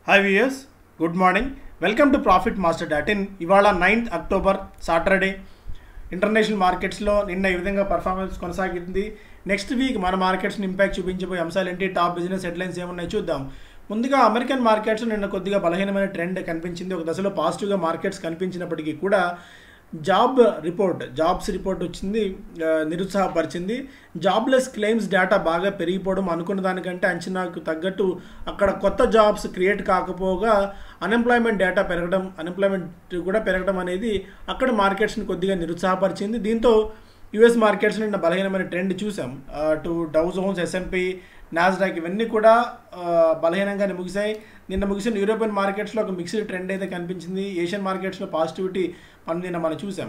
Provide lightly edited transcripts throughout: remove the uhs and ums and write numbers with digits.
Hi viewers, good morning. Welcome to profit master dot in. ఇవాళ 9th October Saturday. International మార్కెట్స్లో నిన్న ఈ విధంగా పర్ఫార్మెన్స్ కొనసాగింది. నెక్స్ట్ వీక్ మన మార్కెట్స్ని ఇంపాక్ట్ చూపించబోయే అంశాలు ఏంటి, టాప్ బిజినెస్ హెడ్లైన్స్ ఏమున్నాయో చూద్దాం. ముందుగా అమెరికన్ మార్కెట్స్ నిన్న కొద్దిగా బలహీనమైన ట్రెండ్ కనిపించింది. ఒక దశలో పాజిటివ్గా మార్కెట్స్ కనిపించినప్పటికీ కూడా జాబ్స్ రిపోర్ట్ వచ్చింది, నిరుత్సాహపరిచింది. జాబ్లెస్ క్లెయిమ్స్ డేటా బాగా పెరిగిపోవడం, అనుకున్న దానికంటే అంచనాకు తగ్గట్టు అక్కడ కొత్త జాబ్స్ క్రియేట్ కాకపోగా అన్ఎంప్లాయ్మెంట్ డేటా పెరగడం, అన్ఎంప్లాయ్మెంట్ కూడా పెరగడం అనేది అక్కడ మార్కెట్స్ని కొద్దిగా నిరుత్సాహపరిచింది. దీంతో యుఎస్ మార్కెట్స్ నిన్న బలహీనమైన ట్రెండ్ చూసాం. టు డౌ జోన్స్, ఎస్ఎన్పి, నాస్డాక్ ఇవన్నీ కూడా బలహీనంగానే ముగిశాయి. నిన్న ముగిసిన యూరోపియన్ మార్కెట్స్లో ఒక మిక్స్డ్ ట్రెండ్ అయితే కనిపించింది. ఏషియన్ మార్కెట్స్లో పాజిటివిటీ నిన్న మనం చూసాం.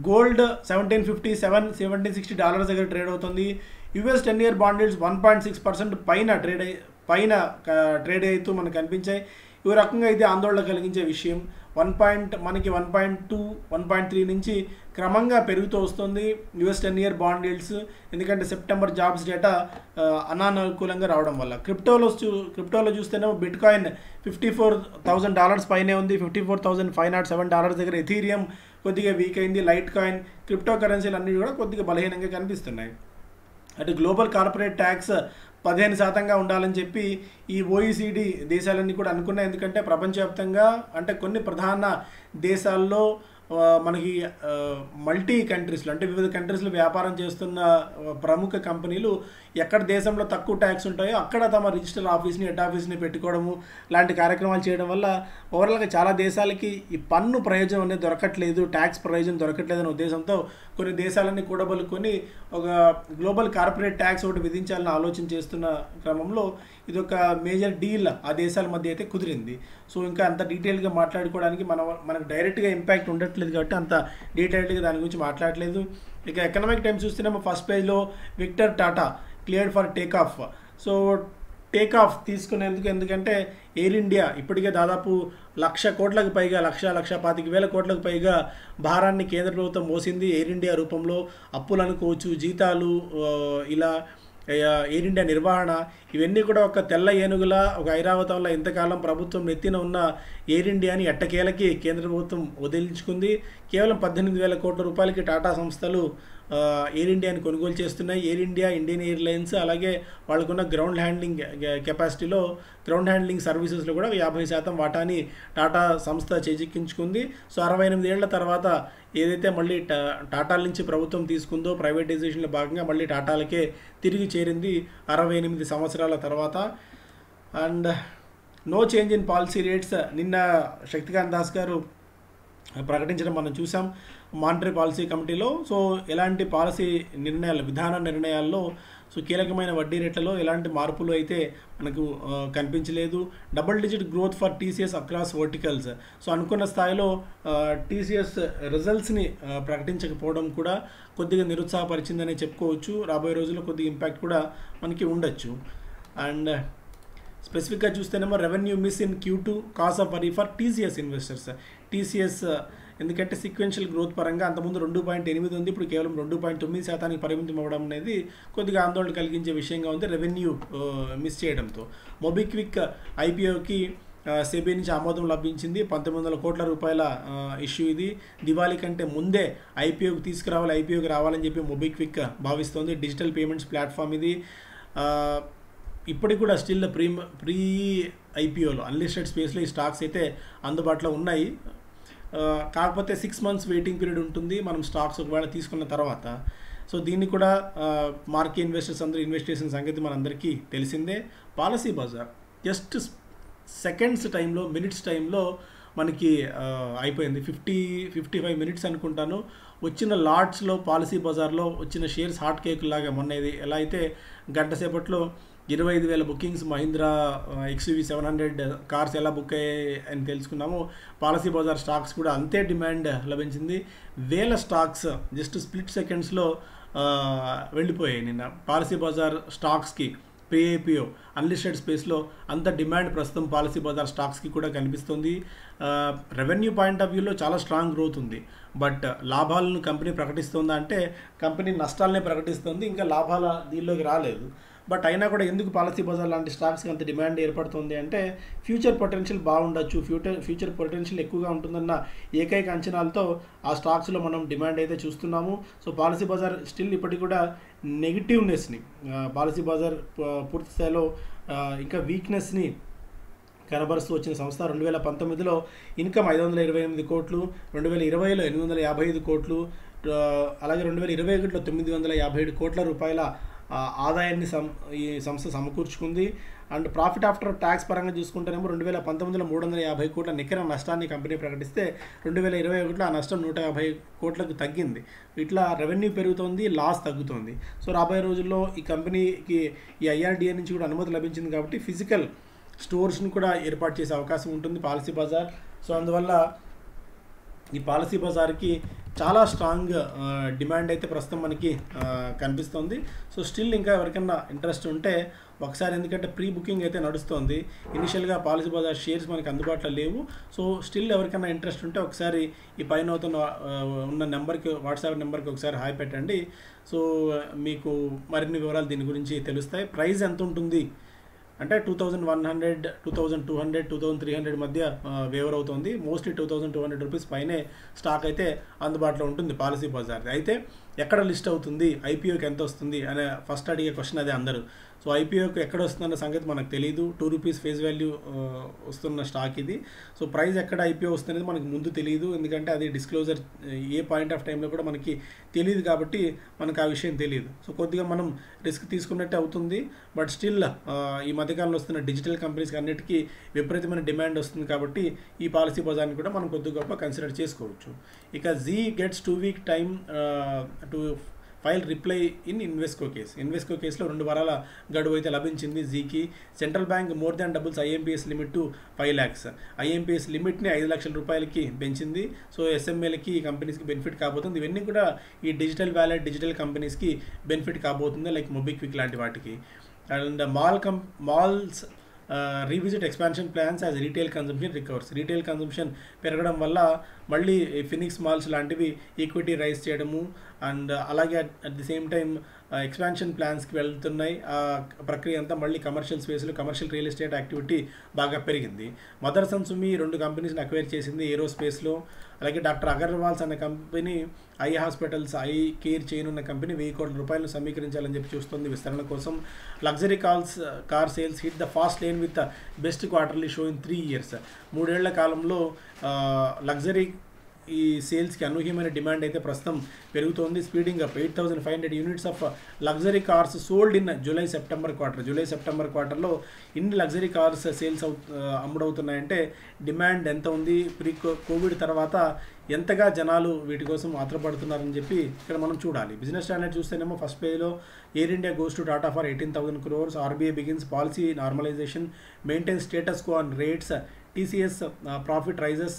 గోల్డ్ $1750-1760 దగ్గర ట్రేడ్ అవుతుంది. యుఎస్ 10-year బాండ్ yields 1.6% పైన ట్రేడ్ అవుతూ మనకు కనిపించాయి. ఈ రకంగా అయితే ఆందోళన కలిగించే విషయం. మనకి 1.2, 1.3 నుంచి క్రమంగా పెరుగుతూ వస్తుంది యుఎస్ 10-year బాండ్ yields. ఎందుకంటే సెప్టెంబర్ జాబ్స్ డేటా అనానుకూలంగా రావడం వల్ల. క్రిప్టోలో చూస్తేనేమో బిట్ కాయిన్ $54,000 పైనే ఉంది, $54,507 దగ్గర. ఎథీరియం కొద్దిగా వీక్ అయింది. లైట్ కాయిన్, క్రిప్టో కరెన్సీలు అన్నీ కూడా కొద్దిగా బలహీనంగా కనిపిస్తున్నాయి. అటు గ్లోబల్ కార్పొరేట్ ట్యాక్స్ 15% ఉండాలని చెప్పి ఈ OECD దేశాలన్నీ కూడా అనుకున్నాయి. ఎందుకంటే ప్రపంచవ్యాప్తంగా అంటే కొన్ని ప్రధాన దేశాల్లో మనకి మల్టీ కంట్రీస్లో అంటే వివిధ కంట్రీస్లో వ్యాపారం చేస్తున్న ప్రముఖ కంపెనీలు ఎక్కడ దేశంలో తక్కువ ట్యాక్స్ ఉంటాయో అక్కడ తమ రిజిస్టర్ ఆఫీస్ని, హెడ్ ఆఫీస్ని పెట్టుకోవడము లాంటి కార్యక్రమాలు చేయడం వల్ల ఓవరాల్గా చాలా దేశాలకి ఈ పన్ను ప్రయోజనం అనేది దొరకట్లేదు, ట్యాక్స్ ప్రయోజనం దొరకట్లేదు అనే ఉద్దేశంతో కొన్ని దేశాలన్నీ కూడబలుకొని ఒక గ్లోబల్ కార్పొరేట్ ట్యాక్స్ ఒకటి విధించాలని ఆలోచన చేస్తున్న క్రమంలో ఇది ఒక మేజర్ డీల్ ఆ దేశాల మధ్య అయితే కుదిరింది. సో ఇంకా అంత డీటెయిల్గా మాట్లాడుకోవడానికి మనకు డైరెక్ట్గా ఇంపాక్ట్ ఉండట్లేదు కాబట్టి అంత డీటెయిల్డ్గా దాని గురించి మాట్లాడలేదు. ఇక ఎకనామిక్ టైమ్స్ చూస్తేనేమో ఫస్ట్ పేజ్లో victor Tata cleared for take off. So take off తీసుకునేందుకు, ఎందుకంటే ఎయిర్ ఇండియా ఇప్పటికే దాదాపు 1,00,000 కోట్లకు పైగా 1,25,000 కోట్లకు పైగా భారాన్ని కేంద్ర ప్రభుత్వం మోసింది. ఎయిర్ ఇండియా రూపంలో అప్పులు అనుకోవచ్చు, జీతాలు, ఇలా ఎయిర్ ఇండియా నిర్వహణ, ఇవన్నీ కూడా ఒక తెల్ల ఏనుగులా ఒక ఐరావతంలో ఇంతకాలం ప్రభుత్వం నెత్తిన ఉన్న ఎయిర్ ఇండియాని ఎట్టకేలకి కేంద్ర ప్రభుత్వం వదిలించుకుంది. కేవలం 18,000 కోట్ల రూపాయలకి టాటా సంస్థలు ఎయిర్ ఇండియాని కొనుగోలు చేస్తున్నాయి. ఎయిర్ ఇండియా, ఇండియన్ ఎయిర్లైన్స్, అలాగే వాళ్ళకున్న గ్రౌండ్ హ్యాండ్లింగ్ కెపాసిటీలో, గ్రౌండ్ హ్యాండ్లింగ్ సర్వీసెస్లో కూడా 50% వాటాని టాటా సంస్థ చేజిక్కించుకుంది. సో 68 ఏళ్ల తర్వాత ఏదైతే మళ్ళీ టాటాల నుంచి ప్రభుత్వం తీసుకుందో ప్రైవేటైజేషన్లో భాగంగా మళ్ళీ టాటాలకే తిరిగి చేరింది 68 సంవత్సరాల తర్వాత. And no change in policy rates నిన్న శక్తికాంత్ దాస్ గారు ప్రకటించడం మనం చూసాం మానిటరీ పాలసీ కమిటీలో. సో ఎలాంటి పాలసీ నిర్ణయాలు, విధాన నిర్ణయాల్లో కీలకమైన వడ్డీ రేట్లలో ఎలాంటి మార్పులు అయితే మనకు కనిపించలేదు. Double digit growth for TCS across verticals. So అనుకున్న స్థాయిలో టీసీఎస్ రిజల్ట్స్ని ప్రకటించకపోవడం కూడా కొద్దిగా నిరుత్సాహపరిచిందనే చెప్పుకోవచ్చు. రాబోయే రోజుల్లో కొద్దిగా ఇంపాక్ట్ కూడా మనకి ఉండొచ్చు. అండ్ స్పెసిఫిక్గా చూస్తేనేమో revenue miss in Q2 cos of worry for TCS investors. TCS ఎందుకంటే సీక్వెన్షియల్ గ్రోత్ పరంగా అంతకుముందు 2.8 ఉంది, ఇప్పుడు కేవలం 2.9% పరిమితం అవ్వడం అనేది కొద్దిగా ఆందోళన కలిగించే విషయంగా ఉంది రెవెన్యూ మిస్ చేయడంతో. మొబిక్విక్ ఐపీఓకి సెబీ నుంచి ఆమోదం లభించింది. 1,900 కోట్ల రూపాయల ఇష్యూ ఇది. దివాళీ కంటే ముందే ఐపీఓకి రావాలని చెప్పి మొబిక్విక్ భావిస్తోంది. డిజిటల్ పేమెంట్స్ ప్లాట్ఫామ్ ఇది. ఇప్పటికి కూడా స్టిల్ ప్రీ ఐపీఓలో అన్లిస్టెడ్ స్పేస్లో ఈ స్టాక్స్ అయితే అందుబాటులో ఉన్నాయి. కాకపోతే 6 months వెయిటింగ్ పీరియడ్ ఉంటుంది మనం స్టాక్స్ ఒకవేళ తీసుకున్న తర్వాత. సో దీన్ని కూడా మార్కెట్ ఇన్వెస్టర్స్ అందరూ ఇన్వెస్ట్ చేసిన సంగతి మనందరికీ తెలిసిందే. పాలసీ బజార్ జస్ట్ సెకండ్స్ టైంలో, మినిట్స్ టైంలో మనకి అయిపోయింది. 55 minutes అనుకుంటాను. వచ్చిన లాట్స్లో పాలసీ బజార్లో వచ్చిన షేర్స్ హాట్ కేక్ లాగా మొన్న ఇది ఎలా అయితే గంట సేపట్లో 25,000 బుకింగ్స్ మహీంద్రా XUV 700 కార్స్ ఎలా బుక్ అయ్యాయి అని తెలుసుకున్నాము. పాలసీ బజార్ స్టాక్స్ కూడా అంతే డిమాండ్ లభించింది. 1000 స్టాక్స్ జస్ట్ స్ప్లిట్ సెకండ్స్లో వెళ్ళిపోయాయి నిన్న. పాలసీ బజార్ స్టాక్స్కి ప్రీ ఐపీఓ అన్లిస్టెడ్ స్పేస్లో అంత డిమాండ్ ప్రస్తుతం పాలసీ బజార్ స్టాక్స్కి కూడా కనిపిస్తుంది. రెవెన్యూ పాయింట్ ఆఫ్ వ్యూలో చాలా స్ట్రాంగ్ గ్రోత్ ఉంది. బట్ లాభాలను కంపెనీ ప్రకటిస్తుందా అంటే కంపెనీ నష్టాలనే ప్రకటిస్తుంది, ఇంకా లాభాల దీనిలోకి రాలేదు. బట్ అయినా కూడా ఎందుకు పాలసీ బజార్ లాంటి స్టాక్స్కి అంత డిమాండ్ ఏర్పడుతుంది అంటే ఫ్యూచర్ పొటెన్షియల్ బాగుండొచ్చు, ఫ్యూచర్ పొటెన్షియల్ ఎక్కువగా ఉంటుందన్న ఏకైక అంచనాలతో ఆ స్టాక్స్లో మనం డిమాండ్ అయితే చూస్తున్నాము. సో పాలసీ బజార్ స్టిల్ ఇప్పటికి కూడా నెగిటివ్నెస్ని, పాలసీ బజార్ పూర్తి స్థాయిలో ఇంకా వీక్నెస్ని కనబరుస్తూ వచ్చిన సంస్థ. 2019లో ఇన్కమ్ 528 కోట్లు, 2020లో 855 కోట్లు, అలాగే 2021లో 957 కోట్ల రూపాయల ఆదాయాన్ని ఈ సంస్థ సమకూర్చుకుంది. అండ్ ప్రాఫిట్ ఆఫ్టర్ ట్యాక్స్ పరంగా చూసుకుంటేనేమో 2019లో 350 కోట్ల నికర నష్టాన్ని కంపెనీ ప్రకటిస్తే 2021లో ఆ నష్టం 150 కోట్లకు తగ్గింది. ఇట్లా రెవెన్యూ పెరుగుతోంది, లాస్ తగ్గుతోంది. సో రాబోయే రోజుల్లో ఈ కంపెనీకి ఈ IRDA నుంచి కూడా అనుమతి లభించింది కాబట్టి ఫిజికల్ స్టోర్స్ని కూడా ఏర్పాటు చేసే అవకాశం ఉంటుంది పాలసీ బజార్. సో అందువల్ల ఈ పాలసీ బజార్కి చాలా స్ట్రాంగ్ డిమాండ్ అయితే ప్రస్తుతం మనకి కనిపిస్తుంది. సో స్టిల్ ఇంకా ఎవరికైనా ఇంట్రెస్ట్ ఉంటే ఒకసారి, ఎందుకంటే ప్రీ బుకింగ్ అయితే నడుస్తుంది, ఇనిషియల్గా పాలసీ బజార్ షేర్స్ మనకి అందుబాటులో లేవు. సో స్టిల్ ఎవరికైనా ఇంట్రెస్ట్ ఉంటే ఒకసారి ఈ పైన ఉన్న నెంబర్కి, వాట్సాప్ నెంబర్కి ఒకసారి హాయ్ పెట్టండి. సో మీకు మరిన్ని వివరాలు దీని గురించి తెలుస్తాయి. ప్రైస్ ఎంత ఉంటుంది అంటే 2100, 2200, 2300 మధ్య వేవర్ అవుతుంది. మోస్ట్లీ 2200 రూపీస్ పైనే స్టాక్ అయితే అందుబాటులో ఉంటుంది పాలసీ బజార్. అయితే ఎక్కడ లిస్ట్ అవుతుంది, ఐపీఓకి ఎంత వస్తుంది అనే ఫస్ట్ అడిగే క్వశ్చన్ అదే అందరూ. సో ఐపీఓకి ఎక్కడ వస్తుందన్న సంగతి మనకు తెలియదు. 2 రూపీస్ ఫేస్ వాల్యూ వస్తున్న స్టాక్ ఇది. సో ప్రైస్ ఎక్కడ ఐపీఓ వస్తుంది మనకు ముందు తెలియదు, ఎందుకంటే అది డిస్క్లోజర్ ఏ పాయింట్ ఆఫ్ టైంలో కూడా మనకి తెలియదు కాబట్టి మనకు ఆ విషయం తెలియదు. సో కొద్దిగా మనం రిస్క్ తీసుకున్నట్టే అవుతుంది. బట్ స్టిల్ ఈ మధ్యకాలంలో వస్తున్న డిజిటల్ కంపెనీస్కి అన్నిటికీ విపరీతమైన డిమాండ్ వస్తుంది కాబట్టి ఈ పాలసీ బజార్ని కూడా మనం కొద్ది గొప్ప కన్సిడర్ చేసుకోవచ్చు. ఇక Zee gets 2 week time to file reply in Invesco case. Invesco కేసులో 2 వారాల గడువు అయితే లభించింది జీకి. Central bank more than doubles IMPS limit to 5 lakhs. IMPS లిమిట్ని 5 లక్షల రూపాయలకి పెంచింది. సో SMEలకి, ఈ కంపెనీస్కి బెనిఫిట్ కాబోతుంది. ఇవన్నీ కూడా ఈ డిజిటల్ వ్యాలెట్, డిజిటల్ కంపెనీస్కి బెనిఫిట్ కాబోతుంది, లైక్ మొబిక్విక్ లాంటి వాటికి. And malls revisit expansion plans as retail consumption recovers. Retail consumption పెరగడం వల్ల మళ్ళీ ఫినిక్స్ మాల్స్ లాంటివి ఈక్విటీ రైజ్ చేయడము, అండ్ అలాగే at the same time expansion ప్లాన్స్కి వెళ్తున్నాయి. ఆ ప్రక్రియ అంతా మళ్ళీ కమర్షియల్ స్పేస్లో, కమర్షియల్ రియల్ ఎస్టేట్ యాక్టివిటీ బాగా పెరిగింది. మదర్సన్ సుమి 2 కంపెనీస్ని అక్వైర్ చేసింది ఏరోస్పేస్లో. అలాగే డాక్టర్ అగర్వాల్స్ అనే company I hospitals, I care chain ఉన్న కంపెనీ 1000 కోట్ల రూపాయలు సమీకరించాలని చెప్పి చూస్తుంది విస్తరణ కోసం. Luxury car sales hit the fast lane with best quarterly show in 3 years. 3 ఏళ్ల కాలంలో లగ్జరీ ఈ సేల్స్కి అనూహ్యమైన డిమాండ్ అయితే ప్రస్తుతం పెరుగుతోంది. Speeding up 8500 units of luxury cars sold in July September క్వార్టర్లో ఇన్ని లగ్జరీ కార్స్ సేల్స్ అమ్ముడవుతున్నాయంటే డిమాండ్ ఎంత ఉంది, ప్రీ కోవిడ్ తర్వాత ఎంతగా జనాలు వీటి కోసం ఆత్రపడుతున్నారని చెప్పి ఇక్కడ మనం చూడాలి. బిజినెస్ స్టాండర్డ్ చూస్తేనేమో ఫస్ట్ పేజ్లో Air India goes to Tata for 18,000 crores. RBI begins policy normalisation, maintain status quo on rates. TCS profit rises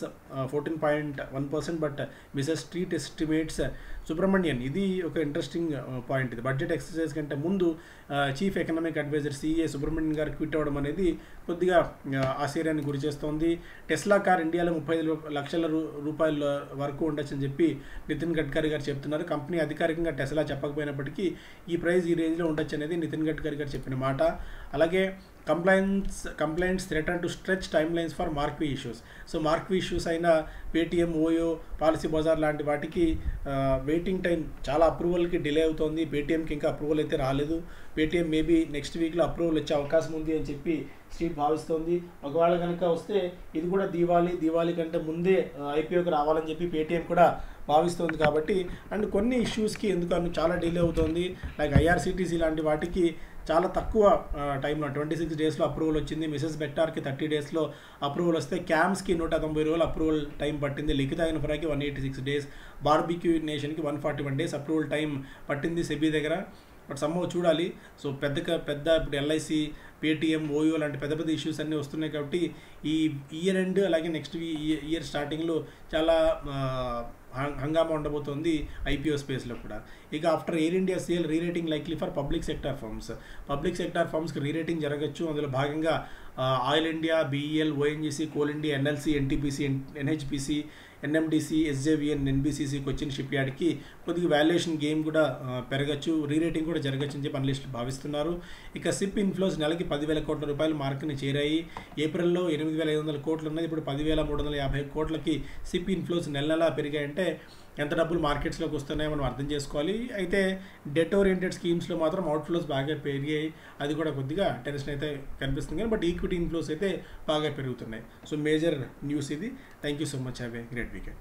14.1% but misses street estimates. Subramanian, ఇది ఒక ఇంట్రెస్టింగ్ పాయింట్. ఇది బడ్జెట్ ఎక్సర్సైజ్ కంటే ముందు chief economic adviser CA Subramanian గారు quit అవ్వడం అనేది కొద్దిగా ఆశ్చర్యానికి గురి చేస్తోంది. టెస్లా కార్ ఇండియాలో 35 లక్షల రూపాయల వరకు ఉండొచ్చని చెప్పి నితిన్ గడ్కరీ గారు చెప్తున్నారు. కంపెనీ అధికారికంగా టెస్లా చెప్పకపోయినప్పటికీ ఈ ప్రైస్ ఈ రేంజ్లో ఉండొచ్చు అనేది నితిన్ గడ్కరీ గారు చెప్పిన మాట. అలాగే complaints threaten to stretch timelines for marquee issues. So marquee issues అయిన పేటీఎం, ఓయో, పాలసీ బజార్ లాంటి వాటికి వెయిటింగ్ టైం చాలా అప్రూవల్కి డిలే అవుతోంది. పేటీఎంకి ఇంకా అప్రూవల్ అయితే రాలేదు. పేటీఎం మేబీ నెక్స్ట్ వీక్లో అప్రూవల్ వచ్చే అవకాశం ఉంది అని చెప్పి స్ట్రీట్ భావిస్తోంది. ఒకవేళ కనుక వస్తే ఇది కూడా దీవాళీ కంటే ముందే ఐపీఓకి రావాలని చెప్పి పేటీఎం కూడా భావిస్తోంది. కాబట్టి అండ్ కొన్ని ఇష్యూస్కి ఎందుకని చాలా డిలే అవుతుంది, లైక్ IRCTC లాంటి వాటికి చాలా తక్కువ టైంలో 26 డేస్లో అప్రూవల్ వచ్చింది. మిసెస్ బెక్టార్కి 30 డేస్లో అప్రూవల్ వస్తే క్యామ్స్కి 190 రోజులు అప్రూవల్ టైం పట్టింది. లిఖిత ఇన్ఫ్రాకి 186 days, బార్బిక్యూ నేషన్కి 141 days అప్రూవల్ టైం పట్టింది సెబీ దగ్గర. బట్ సమ్మో చూడాలి. సో పెద్ద ఇప్పుడు LIC, పేటీఎం, ఓయో లాంటి పెద్ద పెద్ద ఇష్యూస్ అన్నీ వస్తున్నాయి. కాబట్టి ఈ ఇయర్ ఎండ్ అలాగే నెక్స్ట్ ఇయర్ స్టార్టింగ్లో చాలా హంగామా ఉండబోతోంది ఐపీఓ స్పేస్లో కూడా. ఇక after Air India sale rerating likely for public sector ఫర్మ్స్కి రీరేటింగ్ జరగచ్చు. అందులో భాగంగా Oil India, BEL, ONGC, Coal India, NLC, NTPC, NHPC, NMDC, SJVN, NBCC, Cochin ship యార్డ్కి కొద్దిగా వాల్యుయేషన్ గేమ్ కూడా పెరగచ్చు, రీరేటింగ్ కూడా జరగచ్చు అని చెప్పి అనలిస్టులు భావిస్తున్నారు. ఇక సిప్ ఇన్ఫ్లోస్ నెలకి 10,000 కోట్ల రూపాయల మార్కుని చేరాయి. ఏప్రిల్లో 8,500 కోట్లు ఉన్నది, ఇప్పుడు 10,350 కోట్లకి సిప్ ఇన్ఫ్లోస్ నెల పెరిగాయంటే ఎంత డబ్బులు మార్కెట్స్లోకి వస్తున్నాయో మనం అర్థం చేసుకోవాలి. అయితే డెట్ ఓరియంటెడ్ స్కీమ్స్లో మాత్రం అవుట్ఫ్లోస్ బాగా పెరిగాయి, అది కూడా కొద్దిగా టెన్షన్ అయితే కనిపిస్తుంది. కానీ బట్ ఈక్విటీ ఇన్ఫ్లోస్ అయితే బాగా పెరుగుతున్నాయి. సో మేజర్ న్యూస్ ఇది. Thank you so much. Have a great weekend.